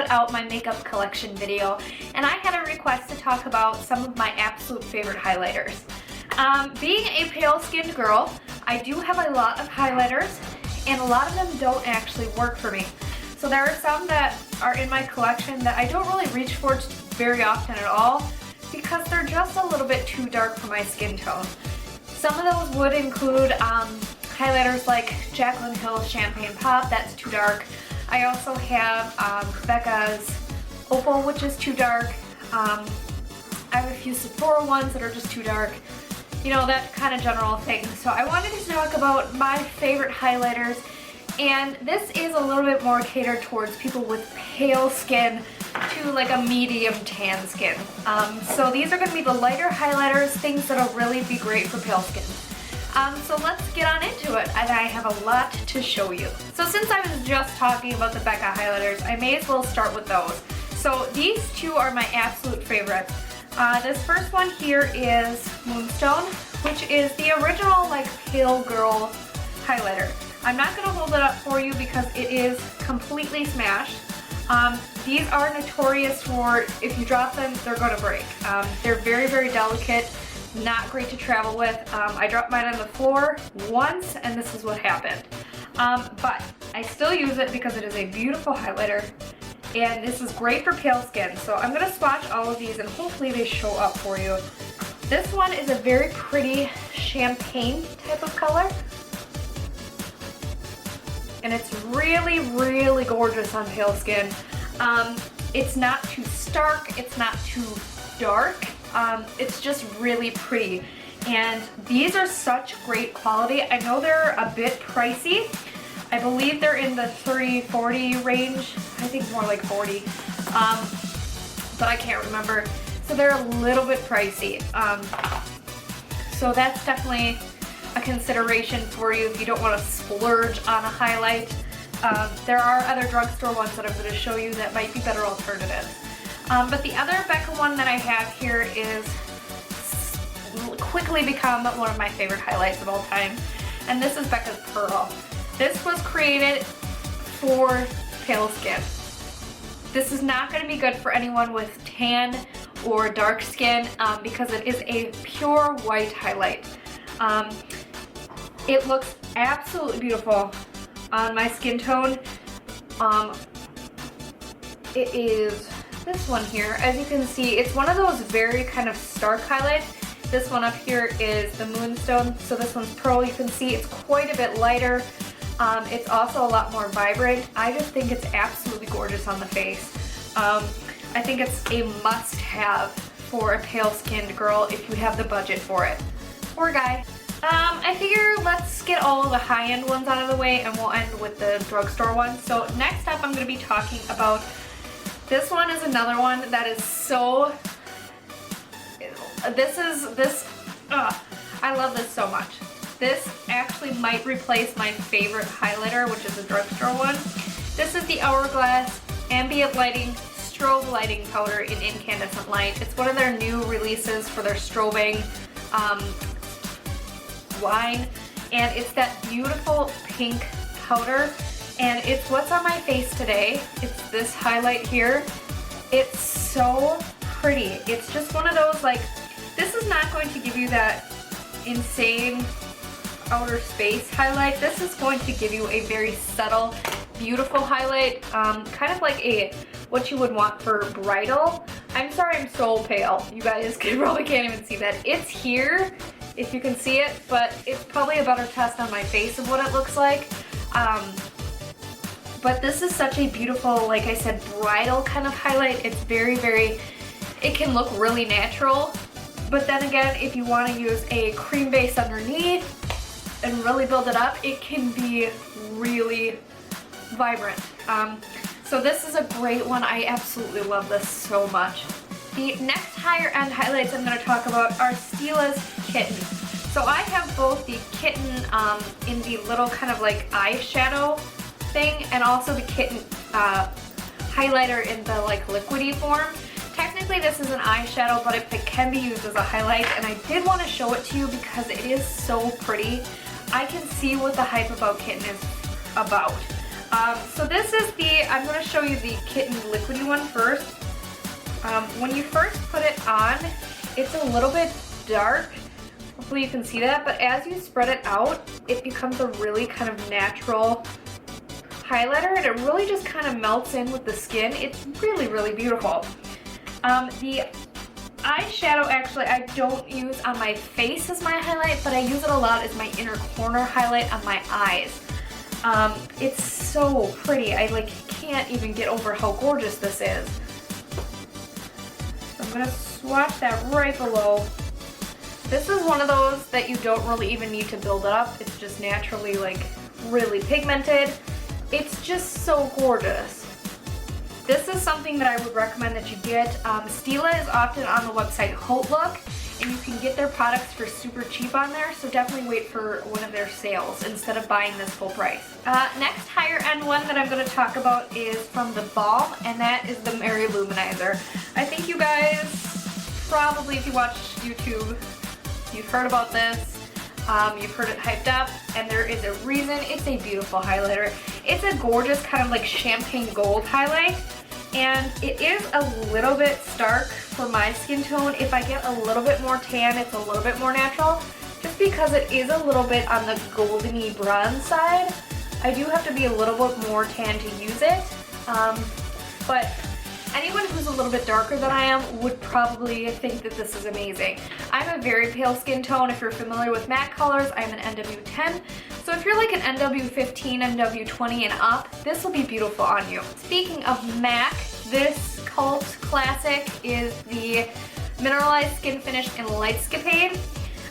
put out my makeup collection video, and I had a request to talk about some of my absolute favorite highlighters. Being a pale-skinned girl, I do have a lot of highlighters, and a lot of them don't actually work for me. So there are some that are in my collection that I don't really reach for very often at all because they're just a little bit too dark for my skin tone. Some of those would include highlighters like Jaclyn Hill Champagne Pop, that's too dark. I also have Becca's Opal, which is too dark. I have a few Sephora ones that are just too dark. You know, that kind of general thing. So I wanted to talk about my favorite highlighters, and this is a little bit more catered towards people with pale skin to like a medium tan skin. So these are going to be the lighter highlighters, things that'll really be great for pale skin. So let's get on into it, and I have a lot to show you. So since I was just talking about the Becca highlighters, I may as well start with those. So these two are my absolute favorites. This first one here is Moonstone, which is the original like pale girl highlighter. I'm not going to hold it up for you because it is completely smashed. These are notorious for, if you drop them, they're going to break. They're very, very delicate. Not great to travel with. I dropped mine on the floor once and this is what happened. But I still use it because it is a beautiful highlighter and this is great for pale skin. So I'm going to swatch all of these and hopefully they show up for you. This one is a very pretty champagne type of color. And it's really, really gorgeous on pale skin. It's not too stark, it's not too dark. It's just really pretty, and these are such great quality. I know they're a bit pricey. I believe they're in the $30-40 range. I think more like 40, but I can't remember. So they're a little bit pricey. So that's definitely a consideration for you if you don't want to splurge on a highlight. There are other drugstore ones that I'm going to show you that might be better alternatives. But the other Becca one that I have here is quickly become one of my favorite highlights of all time. And this is Becca's Pearl. This was created for pale skin. This is not going to be good for anyone with tan or dark skin because it is a pure white highlight. It looks absolutely beautiful on my skin tone. It is this one here. As you can see, it's one of those very kind of stark highlights. This one up here is the Moonstone, so this one's Pearl. You can see it's quite a bit lighter. It's also a lot more vibrant. I just think it's absolutely gorgeous on the face. I think it's a must-have for a pale-skinned girl if you have the budget for it. Or guy. I figure let's get all of the high-end ones out of the way and we'll end with the drugstore ones. So next up I'm going to be talking about, this one is another one that is so, I love this so much. This actually might replace my favorite highlighter, which is a drugstore one. This is the Hourglass Ambient Lighting Strobe Lighting Powder in Incandescent Light. It's one of their new releases for their strobing line, and it's that beautiful pink powder, and it's what's on my face today. It's this highlight here. It's so pretty. It's just one of those, like, this is not going to give you that insane outer space highlight. This is going to give you a very subtle, beautiful highlight, kind of like what you would want for bridal. I'm sorry I'm so pale. You guys probably can't even see that. It's here if you can see it, but it's probably a better test on my face of what it looks like. But this is such a beautiful, like I said, bridal kind of highlight. It's very, very, it can look really natural, but then again, if you want to use a cream base underneath and really build it up, it can be really vibrant. So this is a great one. I absolutely love this so much. The next higher end highlights I'm going to talk about are Stila's Kitten. So I have both the Kitten in the little kind of like eyeshadow thing, and also the Kitten highlighter in the like liquidy form. Technically this is an eyeshadow, but it can be used as a highlight, and I did want to show it to you because it is so pretty. I can see what the hype about Kitten is about. So this is I'm going to show you the Kitten liquidy one first. When you first put it on, it's a little bit dark. Hopefully you can see that, but as you spread it out, it becomes a really kind of natural highlighter, and it really just kind of melts in with the skin. It's really, really beautiful. The eyeshadow, actually, I don't use on my face as my highlight, but I use it a lot as my inner corner highlight on my eyes. It's so pretty. I like can't even get over how gorgeous this is. So I'm gonna swatch that right below. This is one of those that you don't really even need to build up. It's just naturally like really pigmented. It's just so gorgeous. This is something that I would recommend that you get. Stila is often on the website Hotelook, and you can get their products for super cheap on there, so definitely wait for one of their sales instead of buying this full price. Next higher end one that I'm going to talk about is from the Balm, and that is the LouManizer. I think you guys probably, if you watch YouTube, you've heard about this. You've heard it hyped up, and there is a reason. It's a beautiful highlighter. It's a gorgeous kind of like champagne gold highlight, and it is a little bit stark for my skin tone. If I get a little bit more tan, it's a little bit more natural, just because it is a little bit on the goldeny bronze side. I do have to be a little bit more tan to use it, but anyone who's a little bit darker than I am would probably think that this is amazing. I'm a very pale skin tone. If you're familiar with MAC colors, I'm an NW10. So if you're like an NW15, NW20 and up, this will be beautiful on you. Speaking of MAC, this cult classic is the Mineralized Skinfinish in Lightscapade.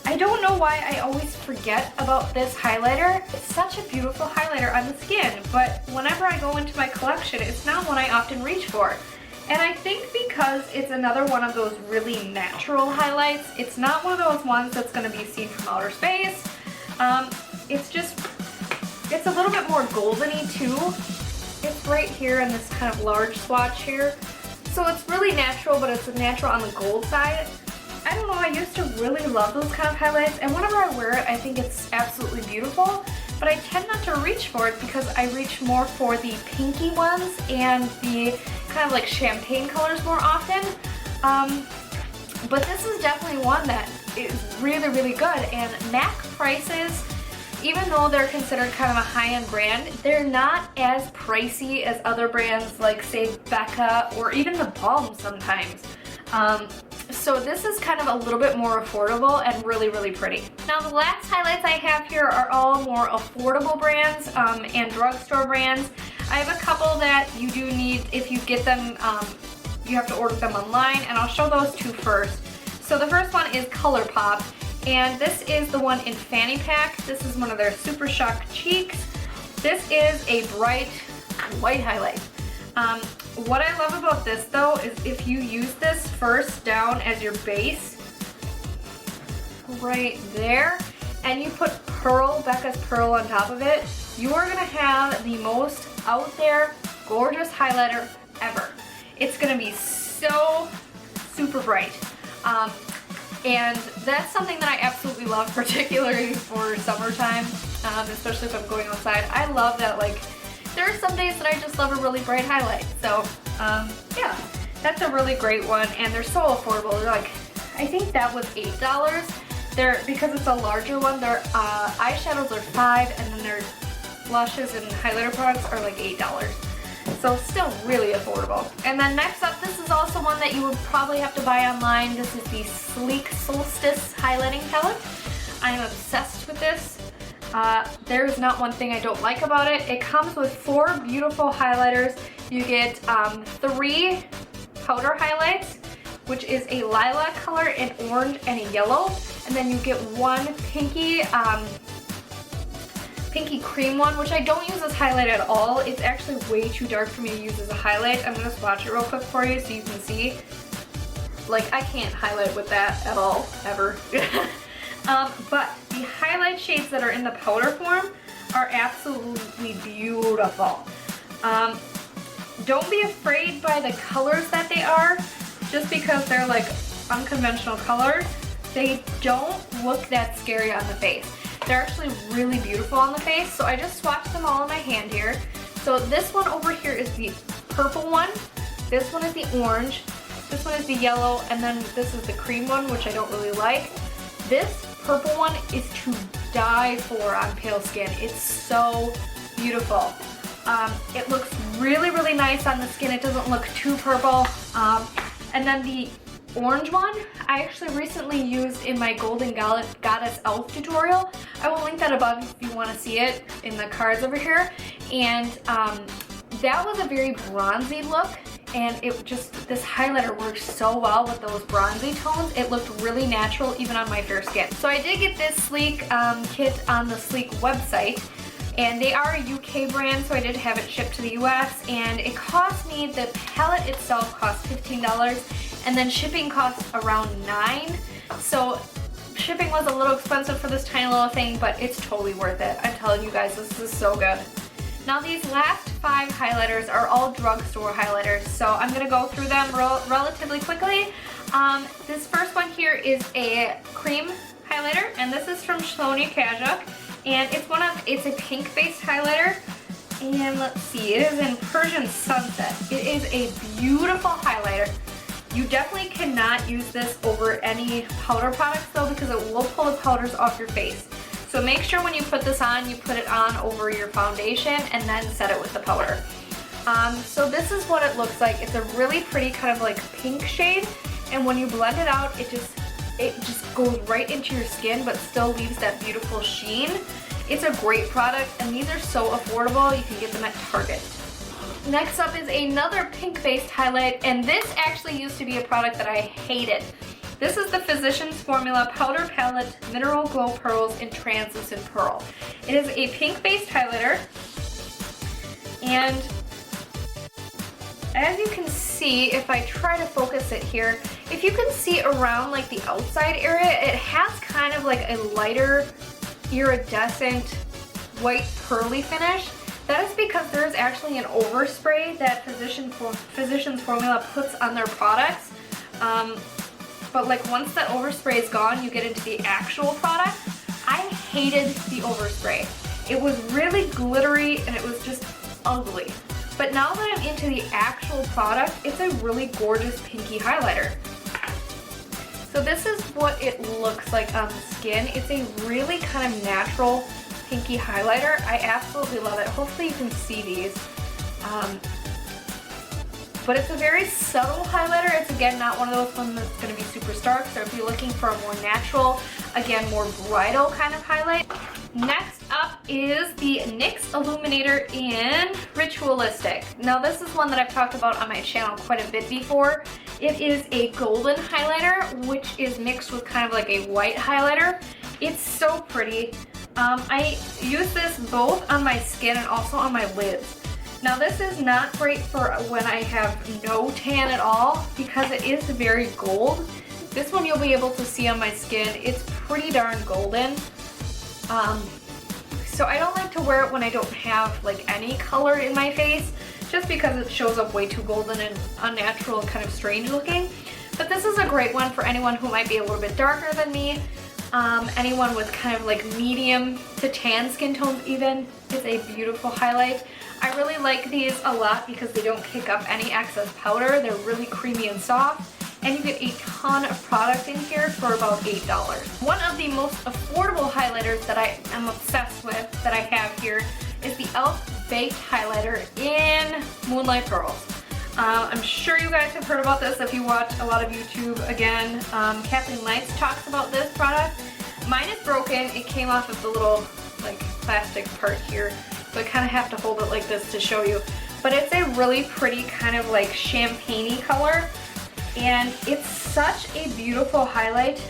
I don't know why I always forget about this highlighter. It's such a beautiful highlighter on the skin, but whenever I go into my collection, it's not one I often reach for. And I think because it's another one of those really natural highlights, it's not one of those ones that's going to be seen from outer space. It's a little bit more goldeny too. It's right here in this kind of large swatch here. So it's really natural, but it's natural on the gold side. I don't know, I used to really love those kind of highlights, and whenever I wear it, I think it's absolutely beautiful. But I tend not to reach for it because I reach more for the pinky ones and the kind of like champagne colors more often. But this is definitely one that is really, really good. And MAC prices, even though they're considered kind of a high-end brand, they're not as pricey as other brands like, say, Becca or even the Balm sometimes. So this is kind of a little bit more affordable and really, really pretty. Now the last highlights I have here are all more affordable brands and drugstore brands. I have a couple that you do need, if you get them, you have to order them online, and I'll show those two first. So the first one is Colourpop, and this is the one in Fanny Pack. This is one of their Super Shock Cheeks. This is a bright white highlight. What I love about this though is if you use this first down as your base, right there, and you put Becca's Pearl on top of it, you are going to have the most out there gorgeous highlighter ever. It's going to be so super bright. And that's something that I absolutely love, particularly for summertime, especially if I'm going outside. I love that, like, there are some days that I just love a really bright highlight. So, yeah, that's a really great one, and they're so affordable. They're like, I think that was $8. Because it's a larger one, their eyeshadows are $5, and then their blushes and highlighter products are like $8. So still really affordable. And then next up, this is also one that you would probably have to buy online. This is the Sleek Solstice Highlighting Palette. I am obsessed with this. There is not one thing I don't like about it. It comes with 4 beautiful highlighters. You get 3 powder highlights, which is a lilac color, an orange, and a yellow. And then you get 1 pinky cream one, which I don't use as highlight at all. It's actually way too dark for me to use as a highlight. I'm going to swatch it real quick for you so you can see. Like, I can't highlight with that at all, ever. But the highlight shades that are in the powder form are absolutely beautiful. Don't be afraid by the colors that they are, just because they're like unconventional colors. They don't look that scary on the face. They're actually really beautiful on the face, so I just swatched them all in my hand here. So this one over here is the purple one. This one is the orange. This one is the yellow, and then this is the cream one, which I don't really like. This purple one is to die for on pale skin. It's so beautiful. It looks really, really nice on the skin. It doesn't look too purple. And then the orange one, I actually recently used in my Golden Goddess Elf tutorial. I will link that above if you want to see it in the cards over here. And that was a very bronzy look, and it just, this highlighter works so well with those bronzy tones. It looked really natural even on my fair skin. So I did get this Sleek kit on the Sleek website, and they are a UK brand, so I did have it shipped to the US, and it cost me, the palette itself cost $15, and then shipping costs around $9. So shipping was a little expensive for this tiny little thing, but it's totally worth it. I'm telling you guys, this is so good. Now these last 5 highlighters are all drugstore highlighters, so I'm going to go through them relatively quickly. This first one here is a cream highlighter, and this is from Sonia Kashuk, and it's a pink based highlighter, and let's see, it is in Persian Sunset. It is a beautiful highlighter. You definitely cannot use this over any powder products though, because it will pull the powders off your face. So make sure when you put this on, you put it on over your foundation and then set it with the powder. So this is what it looks like. It's a really pretty kind of like pink shade, and when you blend it out, it just goes right into your skin but still leaves that beautiful sheen. It's a great product, and these are so affordable. You can get them at Target. Next up is another pink based highlight, and this actually used to be a product that I hated. This is the Physicians Formula Powder Palette Mineral Glow Pearls in Translucent Pearl. It is a pink-based highlighter, and as you can see, if I try to focus it here, if you can see around like the outside area, it has kind of like a lighter iridescent white pearly finish. That is because there is actually an overspray that Physicians Formula puts on their products. But like once that overspray is gone, you get into the actual product. I hated the overspray. It was really glittery and it was just ugly. But now that I'm into the actual product, it's a really gorgeous pinky highlighter. So this is what it looks like on the skin. It's a really kind of natural pinky highlighter. I absolutely love it. Hopefully you can see these. But it's a very subtle highlighter. It's again not one of those ones that's going to be super stark. So if you're looking for a more natural, again more bridal kind of highlight. Next up is the NYX Illuminator in Ritualistic. Now this is one that I've talked about on my channel quite a bit before. It is a golden highlighter, which is mixed with kind of like a white highlighter. It's so pretty. I use this both on my skin and also on my lids. Now this is not great for when I have no tan at all because it is very gold. This one you'll be able to see on my skin. It's pretty darn golden. So I don't like to wear it when I don't have like any color in my face, just because it shows up way too golden and unnatural and kind of strange looking. But this is a great one for anyone who might be a little bit darker than me. Anyone with kind of like medium to tan skin tones even. It's a beautiful highlight. I really like these a lot because they don't kick up any excess powder. They're really creamy and soft, and you get a ton of product in here for about $8. One of the most affordable highlighters that I am obsessed with that I have here is the e.l.f. Baked Highlighter in Moonlight Pearls. I'm sure you guys have heard about this if you watch a lot of YouTube. Again, Kathleen Lights talks about this product. Mine is broken. It came off of the little like plastic part here, so I kind of have to hold it like this to show you. But it's a really pretty kind of like champagne-y color, and it's such a beautiful highlight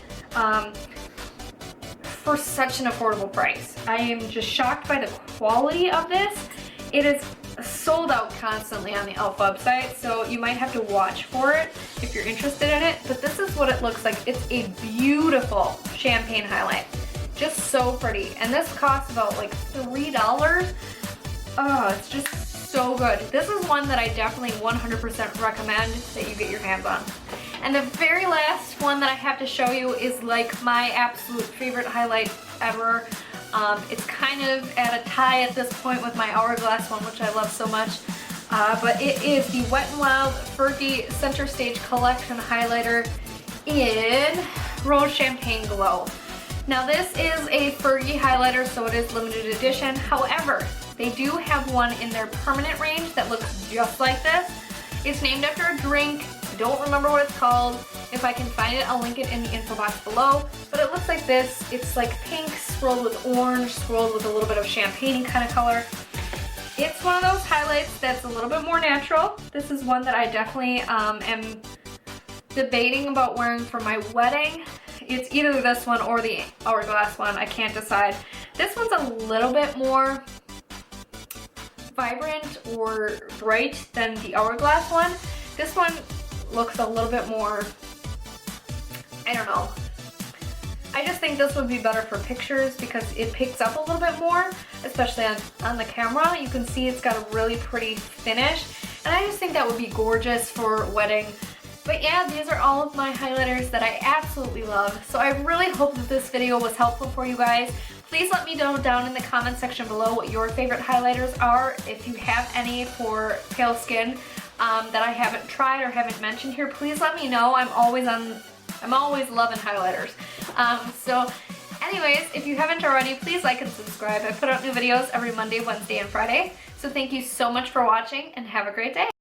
for such an affordable price. I am just shocked by the quality of this. It is sold out constantly on the e.l.f. website, so you might have to watch for it if you're interested in it, but this is what it looks like. It's a beautiful champagne highlight. Just so pretty. And this costs about like $3. Oh, it's just so good. This is one that I definitely 100% recommend that you get your hands on. And the very last one that I have to show you is like my absolute favorite highlight ever. It's kind of at a tie at this point with my Hourglass one, which I love so much. But it is the Wet n Wild Fergie Centerstage Collection highlighter in Rose Champagne Glow. Now this is a Fergie highlighter, so it is limited edition. However, they do have one in their permanent range that looks just like this. It's named after a drink. I don't remember what it's called. If I can find it, I'll link it in the info box below. But it looks like this. It's like pink swirled with orange, swirled with a little bit of champagne kind of color. It's one of those highlights that's a little bit more natural. This is one that I definitely am debating about wearing for my wedding. It's either this one or the Hourglass one. I can't decide. This one's a little bit more vibrant or bright than the Hourglass one. This one looks a little bit more, I don't know. I just think this would be better for pictures because it picks up a little bit more, especially on the camera. You can see it's got a really pretty finish, and I just think that would be gorgeous for wedding. But yeah, these are all of my highlighters that I absolutely love. So I really hope that this video was helpful for you guys. Please let me know down in the comment section below what your favorite highlighters are. If you have any for pale skin that I haven't tried or haven't mentioned here, please let me know. I'm always loving highlighters. So anyways, if you haven't already, please like and subscribe. I put out new videos every Monday, Wednesday, and Friday. So thank you so much for watching and have a great day.